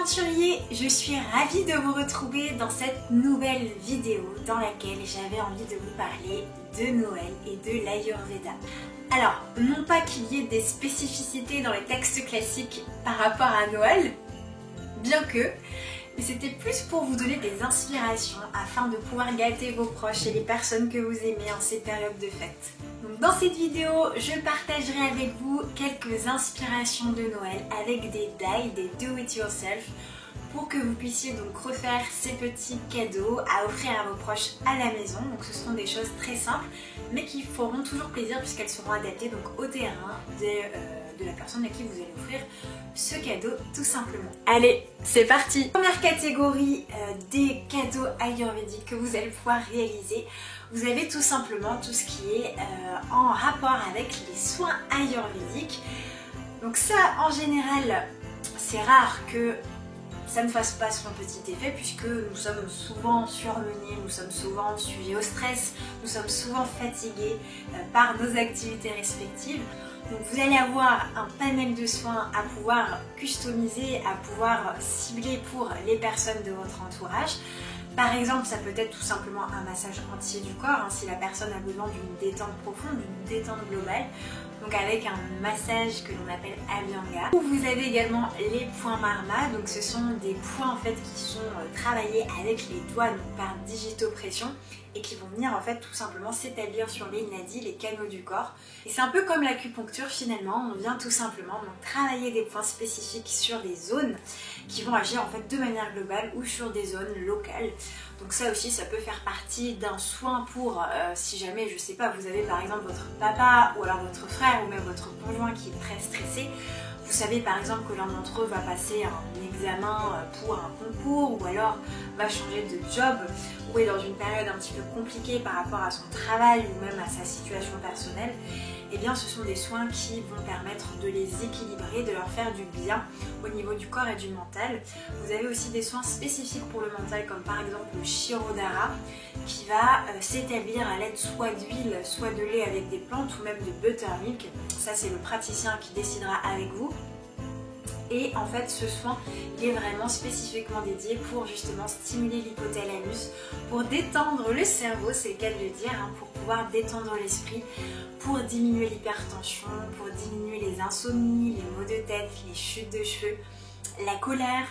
aventuriers, je suis ravie de vous retrouver dans cette nouvelle vidéo dans laquelle j'avais envie de vous parler de Noël et de l'Ayurveda. Alors, non pas qu'il y ait des spécificités dans les textes classiques par rapport à Noël, bien que, mais c'était plus pour vous donner des inspirations afin de pouvoir gâter vos proches et les personnes que vous aimez en ces périodes de fête. Donc dans cette vidéo, je partagerai avec vous quelques inspirations de Noël avec des die, des do-it-yourself, pour que vous puissiez donc refaire ces petits cadeaux à offrir à vos proches à la maison. Donc ce seront des choses très simples, mais qui feront toujours plaisir puisqu'elles seront adaptées donc au terrain de la personne à qui vous allez offrir ce cadeau tout simplement. Allez, c'est parti! Première catégorie des cadeaux ayurvédiques que vous allez pouvoir réaliser. Vous avez tout simplement tout ce qui est en rapport avec les soins ayurvédiques. Donc ça, en général, c'est rare que ça ne fasse pas son petit effet puisque nous sommes souvent surmenés, nous sommes souvent sujets au stress, nous sommes souvent fatigués par nos activités respectives. Donc vous allez avoir un panel de soins à pouvoir customiser, à pouvoir cibler pour les personnes de votre entourage. Par exemple, ça peut être tout simplement un massage entier du corps, hein, si la personne a besoin d'une détente profonde, d'une détente globale. Donc avec un massage que l'on appelle Abhyanga. Vous avez également les points Marma, donc ce sont des points en fait qui sont travaillés avec les doigts donc par digitopression et qui vont venir en fait tout simplement s'établir sur les nadis, les canaux du corps. Et c'est un peu comme l'acupuncture finalement, on vient tout simplement donc travailler des points spécifiques sur des zones qui vont agir en fait de manière globale ou sur des zones locales. Donc ça aussi, ça peut faire partie d'un soin pour, si jamais, je sais pas, vous avez par exemple votre papa ou alors votre frère ou même votre conjoint qui est très stressé. Vous savez par exemple que l'un d'entre eux va passer un examen pour un concours ou alors va changer de job ou est dans une période un petit peu compliquée par rapport à son travail ou même à sa situation personnelle. Eh bien ce sont des soins qui vont permettre de les équilibrer, de leur faire du bien au niveau du corps et du mental. Vous avez aussi des soins spécifiques pour le mental comme par exemple le Shirodhara qui va s'établir à l'aide soit d'huile, soit de lait avec des plantes ou même de buttermilk. Ça c'est le praticien qui décidera avec vous. Et en fait ce soin il est vraiment spécifiquement dédié pour justement stimuler l'hypothalamus, pour détendre le cerveau, c'est le cas de le dire, hein, pour pouvoir détendre l'esprit, pour diminuer l'hypertension, pour diminuer les insomnies, les maux de tête, les chutes de cheveux, la colère,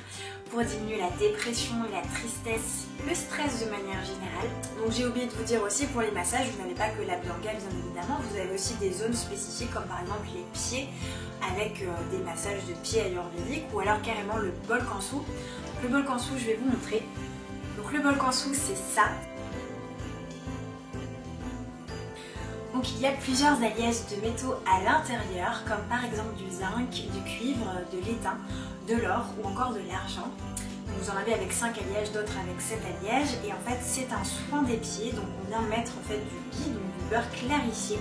pour diminuer la dépression, la tristesse, le stress de manière générale. Donc j'ai oublié de vous dire aussi pour les massages, vous n'avez pas que l'Abhyanga bien évidemment, vous avez aussi des zones spécifiques comme par exemple les pieds avec des massages de pieds ayurvédiques ou alors carrément le bol kansu. Le bol kansu, je vais vous montrer. Donc le bol kansu c'est ça. Donc il y a plusieurs alliages de métaux à l'intérieur, comme par exemple du zinc, du cuivre, de l'étain, de l'or ou encore de l'argent. Vous en avez avec 5 alliages, d'autres avec 7 alliages. Et en fait c'est un soin des pieds, donc on vient mettre en fait du ghee, donc du beurre clarifié,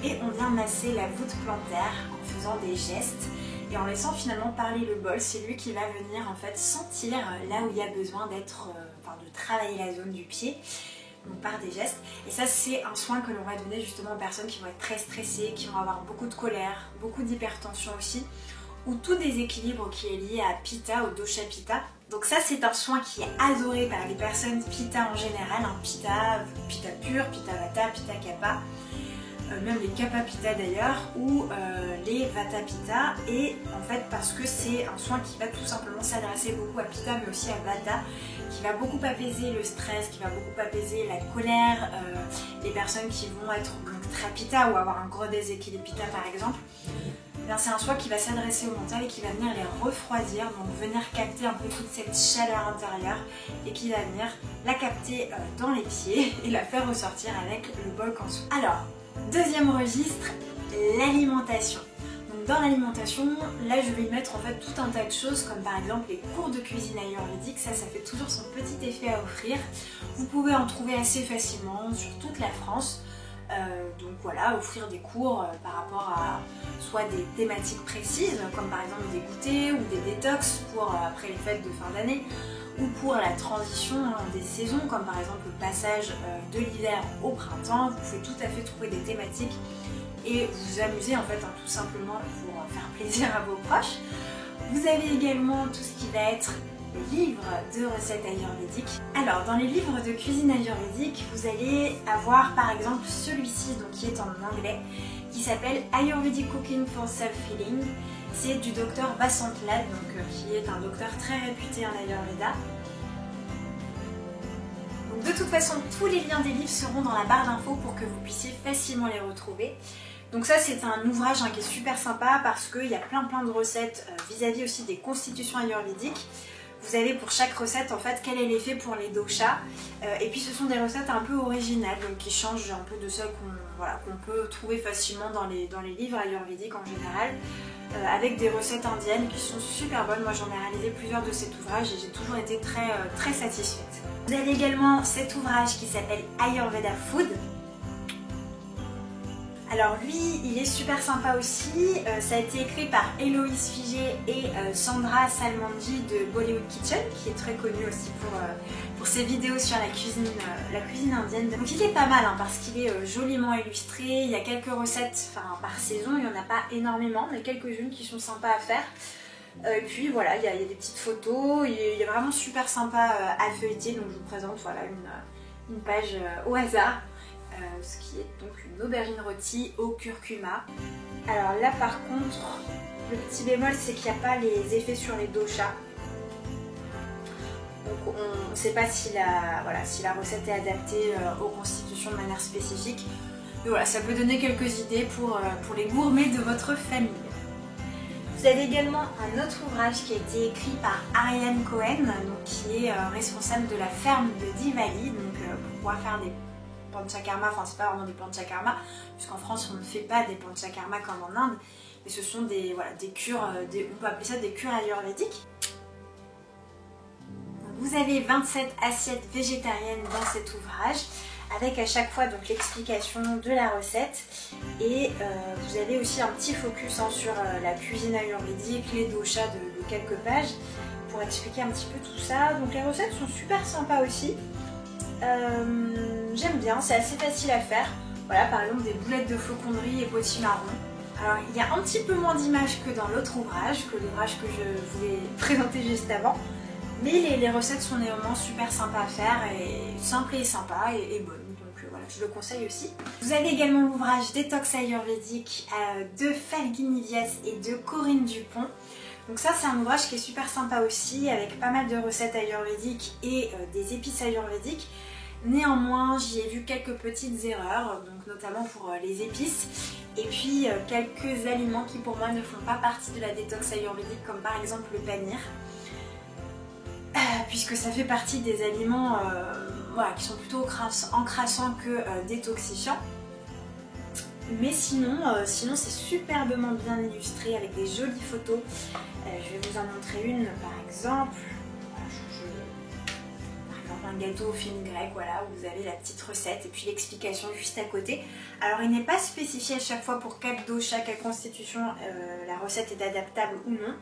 et on vient masser la voûte plantaire en faisant des gestes. Et en laissant finalement parler le bol, c'est lui qui va venir en fait sentir là où il y a besoin d'être, de travailler la zone du pied. Donc par des gestes. Et ça c'est un soin que l'on va donner justement aux personnes qui vont être très stressées, qui vont avoir beaucoup de colère, beaucoup d'hypertension aussi, ou tout déséquilibre qui est lié à Pitta, au dosha Pitta. Donc ça c'est un soin qui est adoré par les personnes Pitta en général, hein, Pitta pur, Pitta Vata, Pitta Kapha, même les Kapha Pitta d'ailleurs, ou les Vata Pitta, et en fait parce que c'est un soin qui va tout simplement s'adresser beaucoup à Pitta mais aussi à Vata, qui va beaucoup apaiser le stress, qui va beaucoup apaiser la colère, les personnes qui vont être très Pitta ou avoir un gros déséquilibre Pitta par exemple. C'est un soin qui va s'adresser au mental et qui va venir les refroidir, donc venir capter un peu toute cette chaleur intérieure et qui va venir la capter dans les pieds et la faire ressortir avec le bol kansu. Alors, deuxième registre, l'alimentation. Donc dans l'alimentation, là je vais mettre en fait tout un tas de choses comme par exemple les cours de cuisine ayurvédique, ça fait toujours son petit effet à offrir. Vous pouvez en trouver assez facilement sur toute la France. Donc voilà, offrir des cours par rapport à soit des thématiques précises comme par exemple des goûters ou des détox pour après les fêtes de fin d'année ou pour la transition des saisons comme par exemple le passage de l'hiver au printemps. Vous pouvez tout à fait trouver des thématiques et vous amuser en fait tout simplement pour faire plaisir à vos proches. Vous avez également tout ce qui va être livres de recettes ayurvédiques. Alors dans les livres de cuisine ayurvédique, vous allez avoir par exemple celui-ci qui est en anglais, qui s'appelle Ayurvedic Cooking for Self-Healing. C'est du docteur Vasant Lad, qui est un docteur très réputé en Ayurveda. Donc, de toute façon, tous les liens des livres seront dans la barre d'infos pour que vous puissiez facilement les retrouver. Donc ça c'est un ouvrage qui est super sympa parce qu'il y a plein de recettes vis-à-vis aussi des constitutions ayurvédiques. Vous avez pour chaque recette en fait quel est l'effet pour les doshas, et puis ce sont des recettes un peu originales, donc qui changent un peu de celles qu'on peut trouver facilement dans les livres ayurvédiques en général, avec des recettes indiennes qui sont super bonnes. Moi j'en ai réalisé plusieurs de cet ouvrage et j'ai toujours été très satisfaite. Vous avez également cet ouvrage qui s'appelle Ayurveda Food. Alors lui, il est super sympa aussi, ça a été écrit par Héloïse Figé et Sandra Salmandji de Bollywood Kitchen, qui est très connue aussi pour ses vidéos sur la cuisine indienne. Donc il est pas mal parce qu'il est joliment illustré, il y a quelques recettes par saison, il n'y en a pas énormément, mais quelques-unes qui sont sympas à faire. Et puis voilà, il y a des petites photos, il est vraiment super sympa à feuilleter, donc je vous présente une page au hasard. Ce qui est donc une aubergine rôtie au curcuma. Alors là par contre, le petit bémol c'est qu'il n'y a pas les effets sur les doshas. Donc on ne sait pas si la recette est adaptée aux constitutions de manière spécifique. Mais voilà, ça peut donner quelques idées pour les gourmets de votre famille. Vous avez également un autre ouvrage qui a été écrit par Ariane Cohen, qui est responsable de la ferme de Diwali, pour pouvoir faire des panchakarma, c'est pas vraiment des panchakarma, puisqu'en France on ne fait pas des panchakarma comme en Inde, mais ce sont des cures, on peut appeler ça des cures ayurvédiques. Vous avez 27 assiettes végétariennes dans cet ouvrage, avec à chaque fois l'explication de la recette, et vous avez aussi un petit focus sur la cuisine ayurvédique, les doshas de quelques pages, pour expliquer un petit peu tout ça. Donc les recettes sont super sympas aussi. J'aime bien, c'est assez facile à faire. Voilà, par exemple des boulettes de flocons de riz et potimarron. Alors il y a un petit peu moins d'images que dans l'autre ouvrage, que l'ouvrage que je vous ai présenté juste avant. Mais les recettes sont néanmoins super sympas à faire, et simples et sympas et bonnes. Donc voilà, je le conseille aussi. Vous avez également l'ouvrage Détox ayurvédique de Falguni Vyas et de Corinne Dupont. Donc ça c'est un ouvrage qui est super sympa aussi, avec pas mal de recettes ayurvédiques et des épices ayurvédiques. Néanmoins, j'y ai vu quelques petites erreurs, donc notamment pour les épices, et puis quelques aliments qui pour moi ne font pas partie de la détox ayurvédique, comme par exemple le panir, puisque ça fait partie des aliments qui sont plutôt encrassants que détoxifiants. Mais sinon c'est superbement bien illustré avec des jolies photos. Je vais vous en montrer une par exemple. Un gâteau aux fines grecques, voilà, où vous avez la petite recette et puis l'explication juste à côté. Alors il n'est pas spécifié à chaque fois pour quel dosha, quelle constitution la recette est adaptable ou non,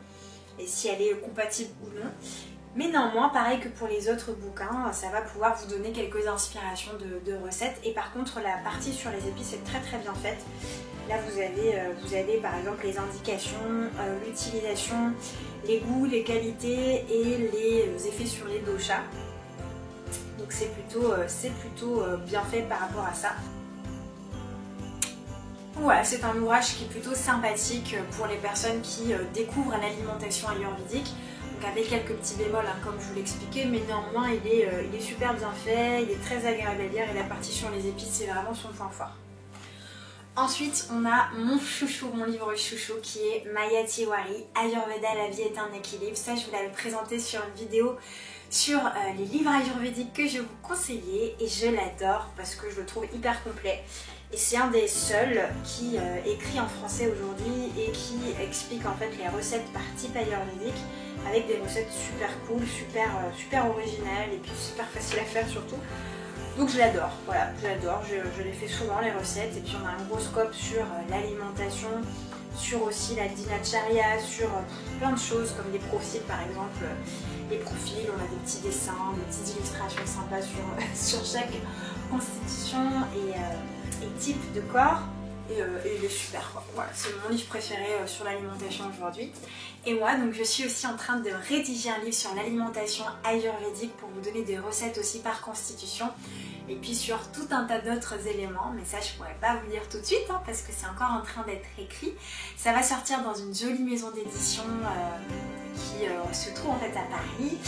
et si elle est compatible ou non. Mais néanmoins, pareil que pour les autres bouquins, ça va pouvoir vous donner quelques inspirations de recettes. Et par contre, la partie sur les épices est très bien faite. Là, vous avez par exemple les indications, l'utilisation, les goûts, les qualités et les effets sur les doshas. Donc c'est plutôt bien fait par rapport à ça. Voilà, c'est un ouvrage qui est plutôt sympathique pour les personnes qui découvrent l'alimentation ayurvédique. Donc avec quelques petits bémols comme je vous l'expliquais, mais néanmoins il est super bien fait, il est très agréable à lire, et la partie sur les épices c'est vraiment son point fort. Ensuite on a mon chouchou, mon livre chouchou qui est Maya Tiwari, Ayurveda, la vie est un équilibre. Ça je vous l'avais présenté sur une vidéo sur les livres ayurvédiques que je vous conseillais, et je l'adore parce que je le trouve hyper complet. Et c'est un des seuls qui écrit en français aujourd'hui et qui explique en fait les recettes par type ayurvédique, avec des recettes super cool, super originales et puis super faciles à faire surtout. Donc je l'adore, voilà, je l'adore, je les fais souvent les recettes, et puis on a un gros scope sur l'alimentation, sur aussi la dinacharya, sur plein de choses comme les profils par exemple, les profils, on a des petits dessins, des petites illustrations sympas sur chaque constitution et type de corps. et il est super quoi. Voilà, c'est mon livre préféré sur l'alimentation aujourd'hui. Et moi donc je suis aussi en train de rédiger un livre sur l'alimentation ayurvédique pour vous donner des recettes aussi par constitution et puis sur tout un tas d'autres éléments, mais ça je pourrais pas vous dire tout de suite hein, parce que c'est encore en train d'être écrit. Ça va sortir dans une jolie maison d'édition qui se trouve en fait à Paris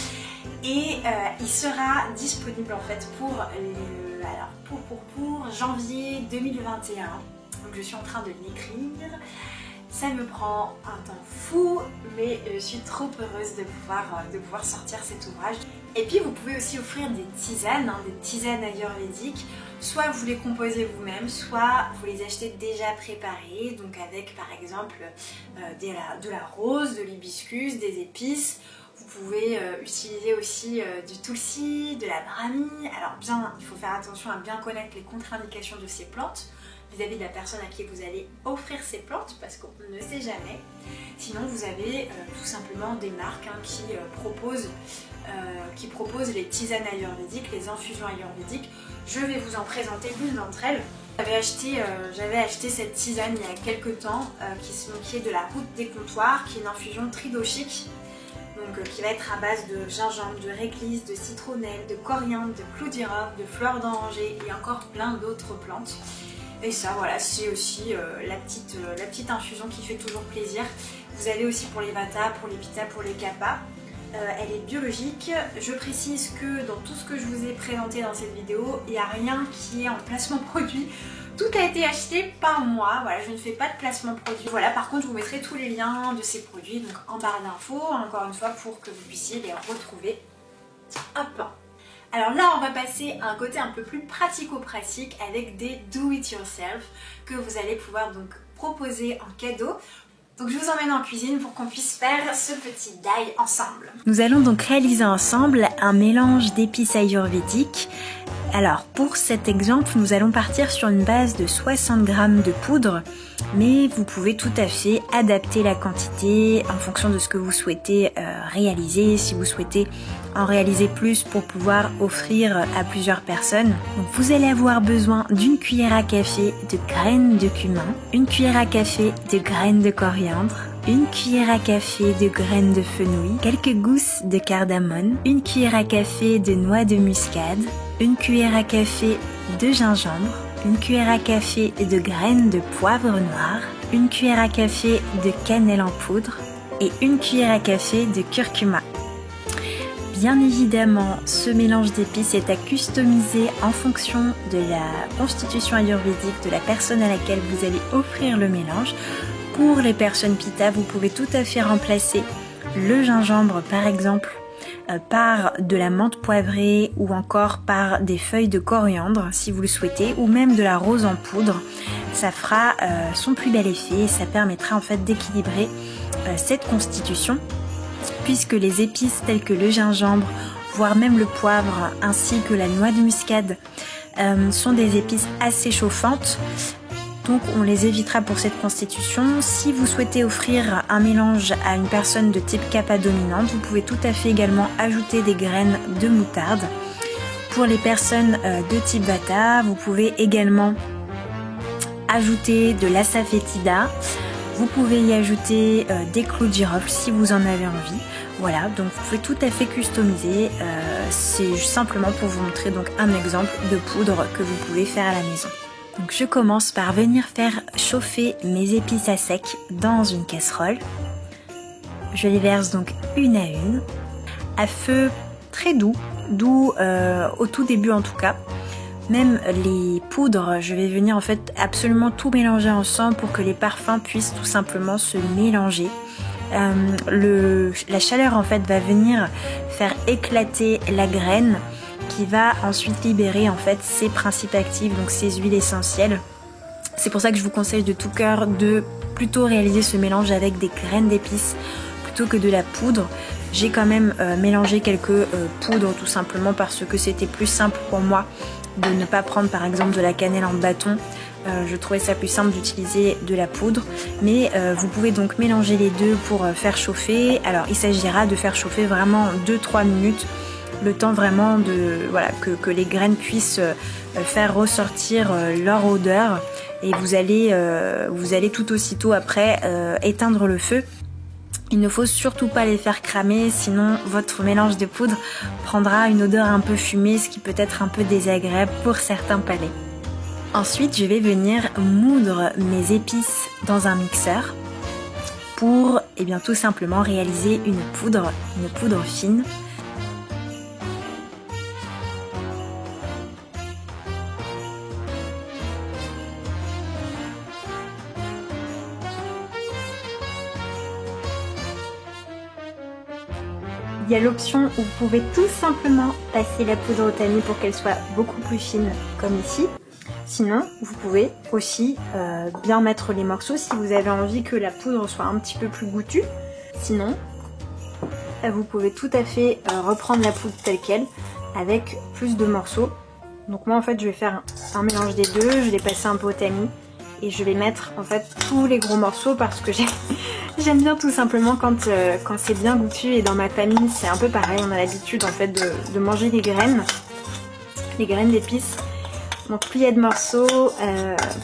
et il sera disponible en fait pour janvier 2021. Donc je suis en train de l'écrire. Ça me prend un temps fou, mais je suis trop heureuse de pouvoir sortir cet ouvrage. Et puis vous pouvez aussi offrir des tisanes, hein, des tisanes ayurvédiques. Soit vous les composez vous-même, soit vous les achetez déjà préparées, donc avec par exemple de la rose, de l'hibiscus, des épices. Vous pouvez utiliser aussi du tulsi, de la brahmi. Alors bien, il faut faire attention à bien connaître les contre-indications de ces plantes vis-à-vis de la personne à qui vous allez offrir ces plantes parce qu'on ne sait jamais. Sinon vous avez tout simplement des marques hein, qui proposent les tisanes ayurvédiques, les infusions ayurvédiques. Je vais vous en présenter l'une d'entre elles. J'avais acheté cette tisane il y a quelques temps qui est de la route des comptoirs, qui est une infusion tridoshique. Donc, qui va être à base de gingembre, de réglisse, de citronnelle, de coriandre, de clou d'irop, de fleurs d'oranger et encore plein d'autres plantes. Et ça voilà, c'est aussi la petite infusion qui fait toujours plaisir. Vous avez aussi pour les vata, pour les pitta, pour les kapha. Elle est biologique. Je précise que dans tout ce que je vous ai présenté dans cette vidéo, il n'y a rien qui est en placement produit. Tout a été acheté par moi, voilà, je ne fais pas de placement produit. Voilà, par contre je vous mettrai tous les liens de ces produits donc en barre d'infos, encore une fois pour que vous puissiez les retrouver. Hop. Alors là on va passer à un côté un peu plus pratico-pratique avec des do it yourself que vous allez pouvoir donc proposer en cadeau. Donc je vous emmène en cuisine pour qu'on puisse faire ce petit dal ensemble. Nous allons donc réaliser ensemble un mélange d'épices ayurvédiques. Alors pour cet exemple, nous allons partir sur une base de 60 g de poudre, mais vous pouvez tout à fait adapter la quantité en fonction de ce que vous souhaitez réaliser, si vous souhaitez en réaliser plus pour pouvoir offrir à plusieurs personnes. Donc vous allez avoir besoin d'une cuillère à café de graines de cumin, une cuillère à café de graines de coriandre, une cuillère à café de graines de fenouil, quelques gousses de cardamone, une cuillère à café de noix de muscade, une cuillère à café de gingembre, une cuillère à café de graines de poivre noir, une cuillère à café de cannelle en poudre et une cuillère à café de curcuma. Bien évidemment, ce mélange d'épices est à customiser en fonction de la constitution ayurvédique de la personne à laquelle vous allez offrir le mélange. Pour les personnes pitta, vous pouvez tout à fait remplacer le gingembre par exemple par de la menthe poivrée ou encore par des feuilles de coriandre si vous le souhaitez, ou même de la rose en poudre. Ça fera son plus bel effet et ça permettra en fait d'équilibrer cette constitution, puisque les épices telles que le gingembre, voire même le poivre ainsi que la noix de muscade sont des épices assez chauffantes. Donc on les évitera pour cette constitution. Si vous souhaitez offrir un mélange à une personne de type kapha dominante, vous pouvez tout à fait également ajouter des graines de moutarde. Pour les personnes de type vata, vous pouvez également ajouter de l'asafoetida. Vous pouvez y ajouter des clous de girofle si vous en avez envie. Voilà, donc vous pouvez tout à fait customiser. C'est simplement pour vous montrer donc un exemple de poudre que vous pouvez faire à la maison. Donc je commence par venir faire chauffer mes épices à sec dans une casserole. Je les verse donc une à une, à feu très doux, au tout début en tout cas. Même les poudres, je vais venir en fait absolument tout mélanger ensemble pour que les parfums puissent tout simplement se mélanger. La chaleur en fait va venir faire éclater la graine, qui va ensuite libérer en fait ses principes actifs, donc ses huiles essentielles. C'est pour ça que je vous conseille de tout cœur de plutôt réaliser ce mélange avec des graines d'épices plutôt que de la poudre. J'ai quand même mélangé quelques poudres tout simplement parce que c'était plus simple pour moi de ne pas prendre par exemple de la cannelle en bâton. Je trouvais ça plus simple d'utiliser de la poudre, mais vous pouvez donc mélanger les deux pour faire chauffer. Alors il s'agira de faire chauffer vraiment 2-3 minutes, le temps vraiment de que les graines puissent faire ressortir leur odeur et vous allez tout aussitôt après éteindre le feu. Il ne faut surtout pas les faire cramer, sinon votre mélange de poudre prendra une odeur un peu fumée, ce qui peut être un peu désagréable pour certains palais. Ensuite, je vais venir moudre mes épices dans un mixeur pour tout simplement réaliser une poudre fine. Il y a l'option où vous pouvez tout simplement passer la poudre au tamis pour qu'elle soit beaucoup plus fine, comme ici. Sinon, vous pouvez aussi bien mettre les morceaux si vous avez envie que la poudre soit un petit peu plus goûtue. Sinon, vous pouvez tout à fait reprendre la poudre telle qu'elle avec plus de morceaux. Donc moi en fait je vais faire un mélange des deux, je vais passer un peu au tamis et je vais mettre en fait tous les gros morceaux parce que j'aime bien tout simplement quand c'est bien goûtu, et dans ma famille c'est un peu pareil, on a l'habitude en fait de manger les graines d'épices. Donc plus il y a de morceaux,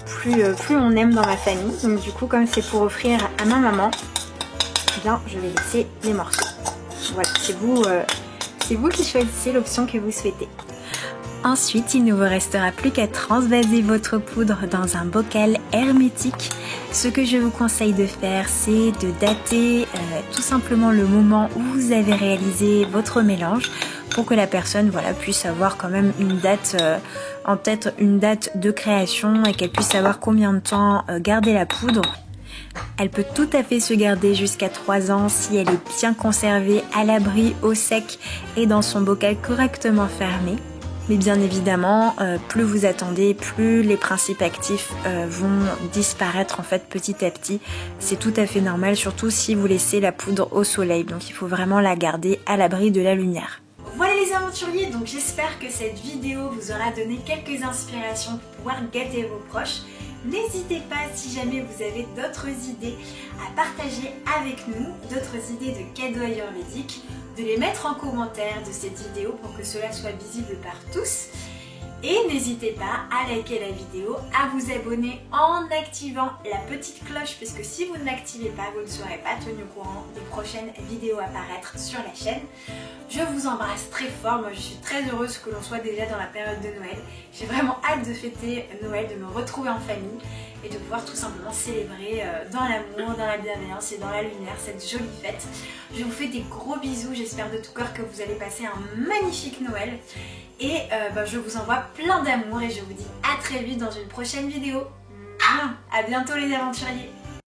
plus on aime dans ma famille. Donc du coup, comme c'est pour offrir à ma maman, je vais laisser les morceaux. Voilà, c'est vous qui choisissez l'option que vous souhaitez. Ensuite, il ne vous restera plus qu'à transvaser votre poudre dans un bocal hermétique. Ce que je vous conseille de faire, c'est de dater tout simplement le moment où vous avez réalisé votre mélange pour que la personne puisse avoir quand même une date en tête, une date de création, et qu'elle puisse savoir combien de temps garder la poudre. Elle peut tout à fait se garder jusqu'à 3 ans si elle est bien conservée, à l'abri, au sec et dans son bocal correctement fermé. Mais bien évidemment, plus vous attendez, plus les principes actifs vont disparaître en fait petit à petit. C'est tout à fait normal, surtout si vous laissez la poudre au soleil. Donc il faut vraiment la garder à l'abri de la lumière. Voilà les aventuriers, donc j'espère que cette vidéo vous aura donné quelques inspirations pour pouvoir gâter vos proches. N'hésitez pas, si jamais vous avez d'autres idées à partager avec nous, d'autres idées de cadeaux ayurvédiques, de les mettre en commentaire de cette vidéo pour que cela soit visible par tous. Et n'hésitez pas à liker la vidéo, à vous abonner en activant la petite cloche, puisque si vous ne l'activez pas, vous ne serez pas tenu au courant des prochaines vidéos à apparaître sur la chaîne. Je vous embrasse très fort, moi je suis très heureuse que l'on soit déjà dans la période de Noël. J'ai vraiment hâte de fêter Noël, de me retrouver en famille et de pouvoir tout simplement célébrer dans l'amour, dans la bienveillance et dans la lumière cette jolie fête. Je vous fais des gros bisous, j'espère de tout cœur que vous allez passer un magnifique Noël. Et je vous envoie plein d'amour et je vous dis à très vite dans une prochaine vidéo. À bientôt les aventuriers.